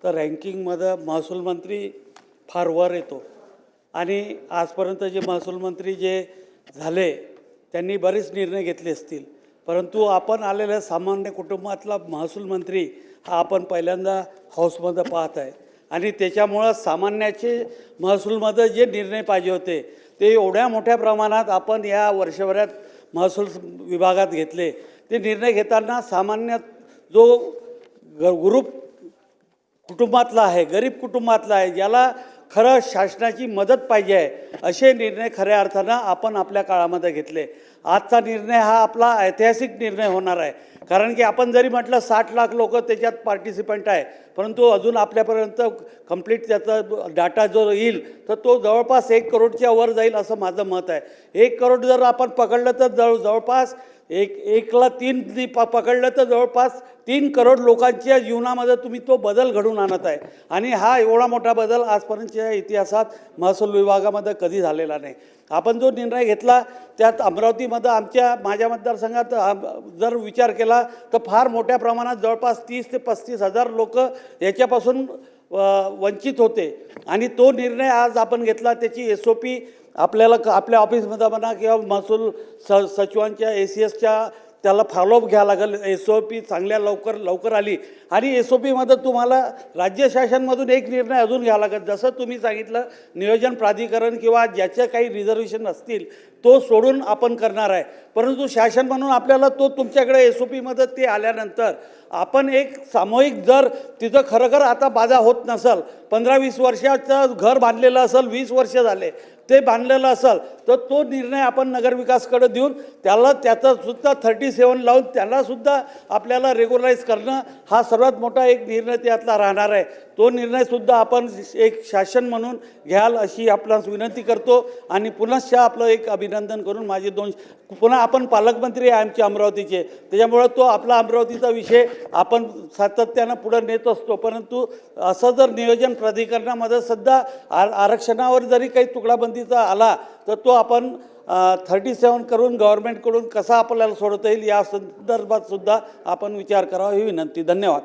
तर रँकिंगमध्ये महसूल मंत्री फार वर येतो आणि आजपर्यंत जे महसूल मंत्री जे झाले त्यांनी बरेच निर्णय घेतले असतील, परंतु आपण आलेल्या सामान्य कुटुंबातला महसूल मंत्री हा आपण पहिल्यांदा हाऊसमध्ये पाहत आहे आणि त्याच्यामुळं सामान्याचे महसूलमध्ये जे निर्णय पाहिजे होते ते एवढ्या मोठ्या प्रमाणात आपण या वर्षभरात महसूल विभागात घेतले। ते निर्णय घेताना सामान्य जो ग्रुप कुटुंबातला आहे, गरीब कुटुंबातला आहे, ज्याला खरं शासनाची मदत पाहिजे आहे, असे निर्णय खऱ्या अर्थानं आपण आपल्या काळामध्ये घेतले। आजचा निर्णय हा आपला ऐतिहासिक निर्णय होणार आहे, कारण की आपण जरी म्हटलं 60 लाख लोक त्याच्यात पार्टिसिपंट आहे, परंतु अजून आपल्यापर्यंत कंप्लीट त्याचा डाटा जो येईल तर तो जवळपास 1 करोडच्या वर जाईल असं माझं मत आहे। 1 करोड जर आपण पकडलं तर जवळपास एकला 3 पकडलं तर जवळपास 3 करोड लोकांच्या जीवनामध्ये तुम्ही तो बदल घडून आणत आहे आणि हा एवढा मोठा बदल आजपर्यंतच्या इतिहासात महसूल विभागामध्ये कधी झालेला नाही। आपण जो निर्णय घेतला त्यात अमरावतीमध्ये माझ्या मतदारसंघात जर विचार केला तर फार मोठ्या प्रमाणात जवळपास 30 ते 35 हजार लोक याच्यापासून वंचित होते आणि तो निर्णय आज आपण घेतला। त्याची SOP आपल्याला आपल्या ऑफिसमध्ये म्हणा किंवा महसूल सचिवांच्या ACSच्या त्याला फॉलोअप घ्यावं लागेल। SOP चांगल्या लवकर आली आणि SOPमध्ये तुम्हाला राज्य शासनमधून एक निर्णय अजून घ्यावा लागेल। जसं तुम्ही सांगितलं नियोजन प्राधिकरण किंवा ज्याचे काही रिझर्वेशन असतील तो सोडून आपण करणार आहे, परंतु शासन म्हणून आपल्याला तो तुमच्याकडे SOPमध्ये ते आल्यानंतर आपण एक सामूहिक जर तिथं खरोखर आता बाधा होत नसेल, 15-20 वर्षाचं घर बांधलेलं असेल, 20 वर्ष झाले ते बांधलेलं असेल तर तो निर्णय आपण नगरविकासकडे देऊन त्याचासुद्धा 37 लावून त्यालासुद्धा आपल्याला रेग्युलराईज करणं हा सर्वात मोठा एक निर्णय त्यातला राहणार आहे। तो निर्णयसुद्धा आपण एक शासन म्हणून घ्याल अशी आपणास विनंती करतो आणि पुनश्च आपलं एक अभिनंदन करून माझे पुन्हा आपण पालकमंत्री आहे आमच्या अमरावतीचे, त्याच्यामुळं तो आपला अमरावतीचा विषय आपण सातत्यानं पुढे नेत असतो, परंतु असं जर नियोजन प्राधिकरणामध्ये सुद्धा आरक्षणावर जरी काही तुकडाबंदीचा आला तर तो आपण 37 करून गव्हर्नमेंटकडून कसा आपल्याला सोडवता येईल या संदर्भात सुद्धा आपण विचार करावा ही विनंती। धन्यवाद।